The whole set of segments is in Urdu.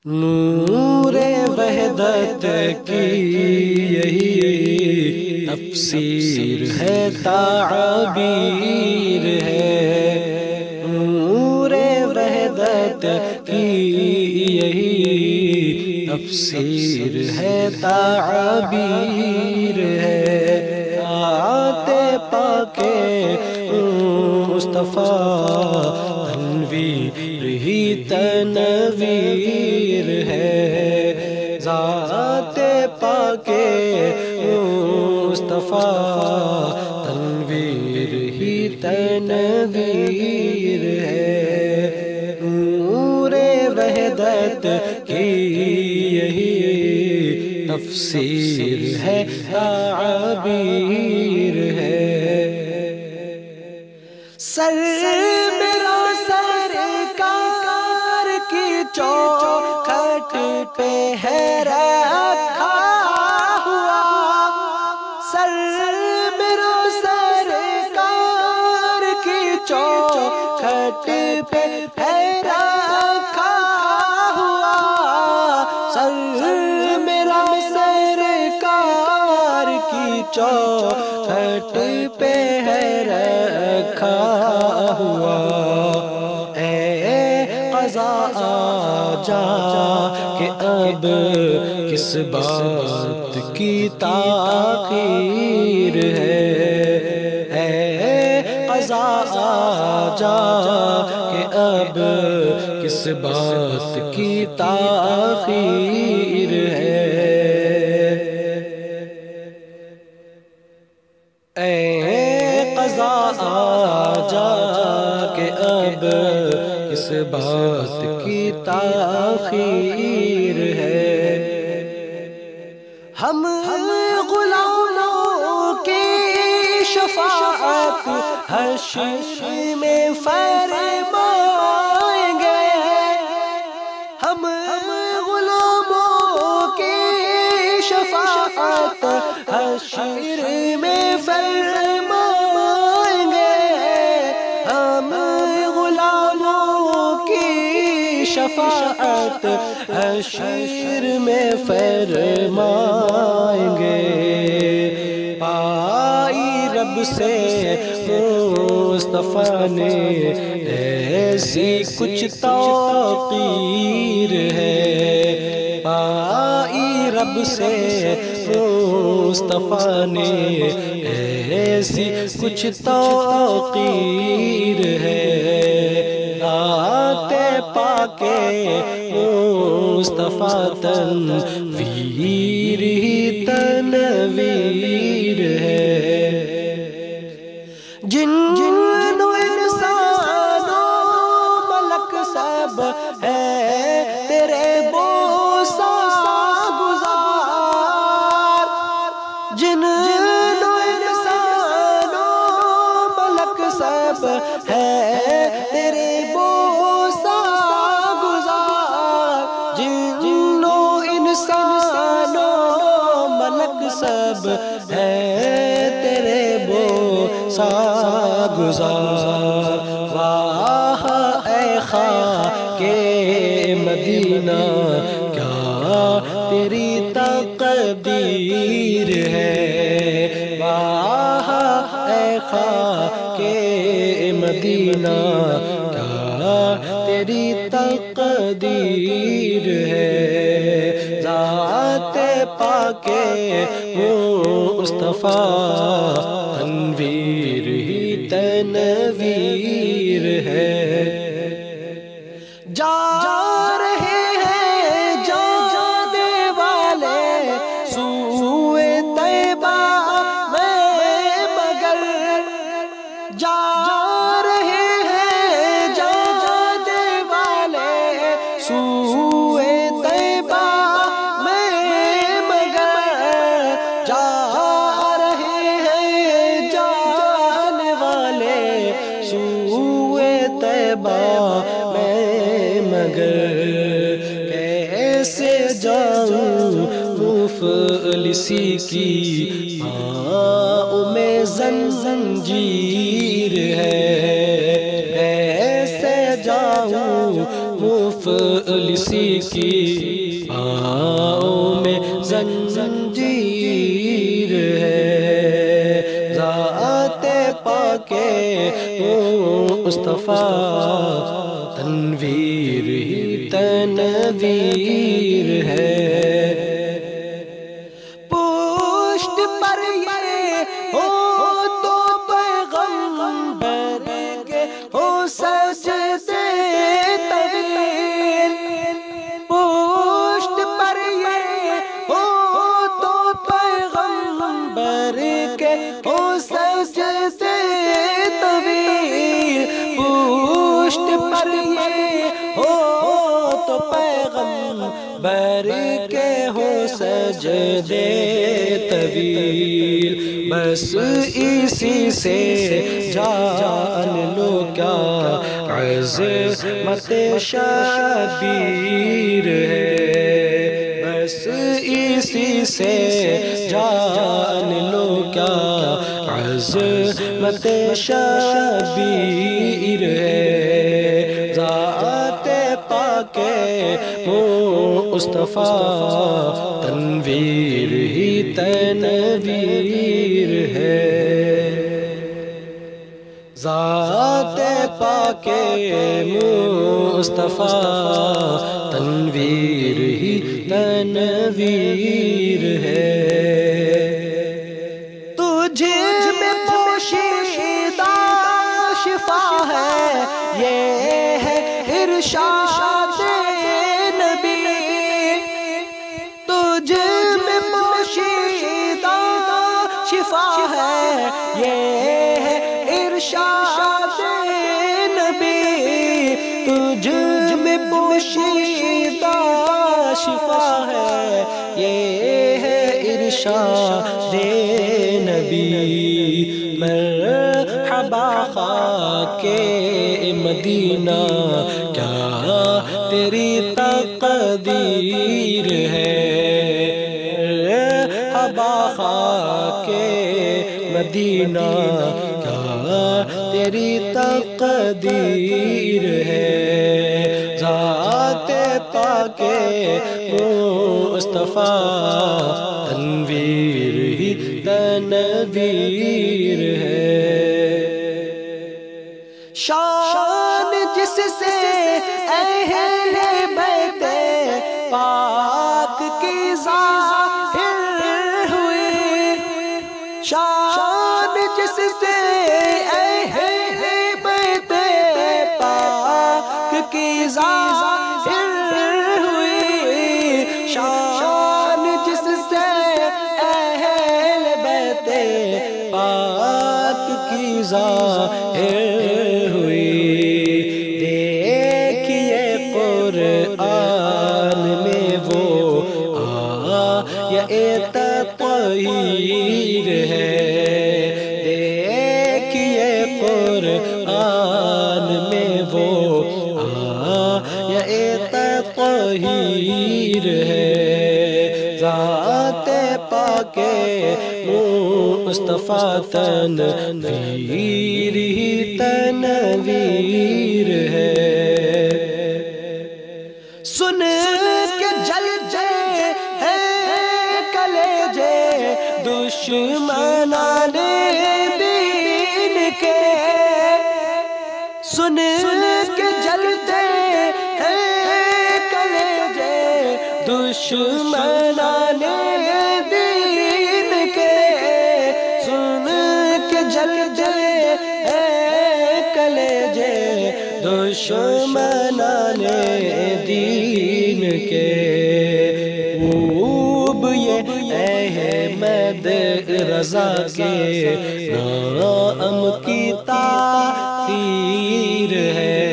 نور وحدت کی یہی تفسیر ہے، تعبیر ہے۔ نور وحدت کی یہی تفسیر ہے، تعبیر ہے۔ آتے پاک مصطفیٰ تنویر ہی تنویر ہے۔ ذات پاک مصطفیٰ تنویر ہی تنویر ہے۔ نور وحدت کی یہی تفسیر ہے، تعبیر ہے۔ سر میرا سرکار کی چوکھٹ پہ ہے رکھا ہوا، سر میرا سرکار کی چوکھٹ پہ ہے رکھا ہوا، سر میرا سرکار کی چوکھٹ پہ ہے رکھا ہوا۔ اے قضا آجا کہ اب کس بات کی تاخیر ہے۔ اے قضا آجا کہ اب کس بات کی تاخیر ہے۔ اے قضا آجا کہ اب کس بات کی تاخیر ہے۔ ہم غلاموں کی شفاعت حشر میں فرمائیں گے، ہم غلاموں کی شفاعت حشر میں فرمائیں گے، ہم غلاموں کی شفاعت حشر میں فرمائیں گے۔ پائی رب سے مصطفیٰ نے ایسی کچھ توقیر ہے، پائی رب سے مصطفیٰ نے ایسی کچھ توقیر ہے۔ ذات پاک مصطفیٰ تنویر ہی تنویر ہے۔ جن انسانوں ملک سب ہے تیرے بوسہ گزار، جن انسانوں ملک سب ہے تیرے بوسہ گزار، جن انسانوں ملک سب ہے تیرے بوسہ گزار۔ واہ اے خاک مدینہ کیا تیری تقدیر ہے، واہ اے خاک مدینہ کیا تیری تقدیر ہے۔ ذات پاک مصطفیٰ تنویر ہی تنویر ہے۔ جا رہے ہیں جانے والے سوئے طیبہ میں مگر، جا رہے ہیں جانے والے سوئے طیبہ میں مگر، جا رہے ہیں جانے والے سوئے طیبہ میں مگر، کیسے جاؤں مفلسی کی پاؤں میں زنجیر ہے، کیسے جاؤں مفلسی کی پاؤں میں زنجیر ہے، ذات پاک مصطفیٰ تنویر ہی تنویر ہے۔ پشت پر یہ ہو تو پیغمبر کے ہو سجدے طویل، پشت پر یہ ہو تو پیغمبر کے ہو سجدے طویل، پشت پر یہ ہو تو پیغمبر کے ہو سجدے طویل، بس اسی سے جان لو کیا عظمت شبیر ہے، بس اسی سے جان لو کیا عظمت شبیر ہے، ذات پاک مصطفیٰ تنویر ہی تنویر ہے، ذات پاک مصطفیٰ تنویر ہی تنویر ہے۔ تجھ میں پوشیدہ شفا ہے، یہ ہے ارشاد نبی، تجھ میں پوشیدہ شفا ہے، یہ ہے ارشاد نبی، تجھ میں پوشیدہ شفا ہے، یہ ہے ارشاد نبی، مرحبا خاک مدینہ کیا تیری تقدیر ہے، مرحبا خاک مدینہ کیا تیری تقدیر ہے، ذات پاک مصطفیٰ تنویر ہی تنویر ہے۔ شان جس سے اہل بیت پاک کی ظاہر ہوئی، شان جس سے اہل بیت پاک کی ظاہر ہوئی، شان جس سے اہل بیت پاک کی ظاہر ہوئی، دیکھیے قرآن میں وہ آیت تطہیر ہے، دیکھیے قرآن میں وہ آیت تطہیر ہے، ذات پاک مصطفیٰ تنویر ہی تنویر ہے۔ سن کے جلتے ہیں کلیجے دشمنان دین کے، سن کے جلتے ہیں کلیجے دشمنان دین کے، سن کے جلتے ہیں کلیجے دشمنان دین کے، خوب یہ احمد رضا کے نام کی تاثیر ہے،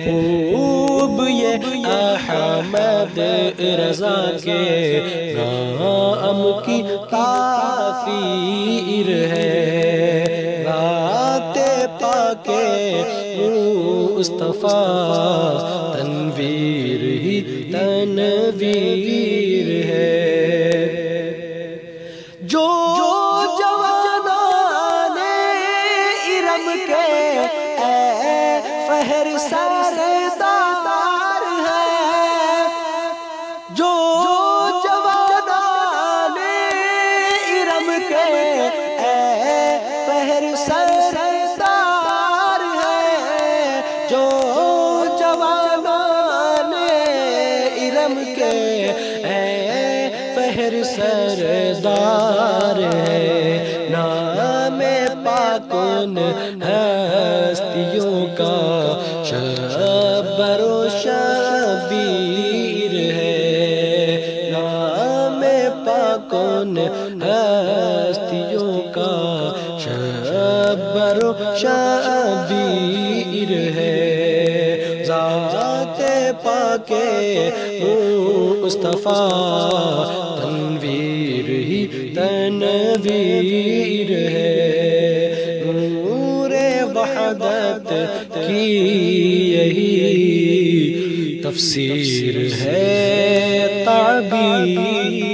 خوب یہ احمد رضا کے نام کی تاثیر ہے، ذات پاک مصطفیٰ تنویر ہی تنویر ہے۔ جو جوانان ارم کے اے فہر سردار، سردار ہے، نام پاک ان ہستیوں کا شبر و شبیر ہے، نام پاک ان ہستیوں کا شبر و شبیر ہے، ذات پاک مصطفیٰ تنویر ہی تنویر ہے، نور وحدت کی یہی تفسیر ہے، تعبیر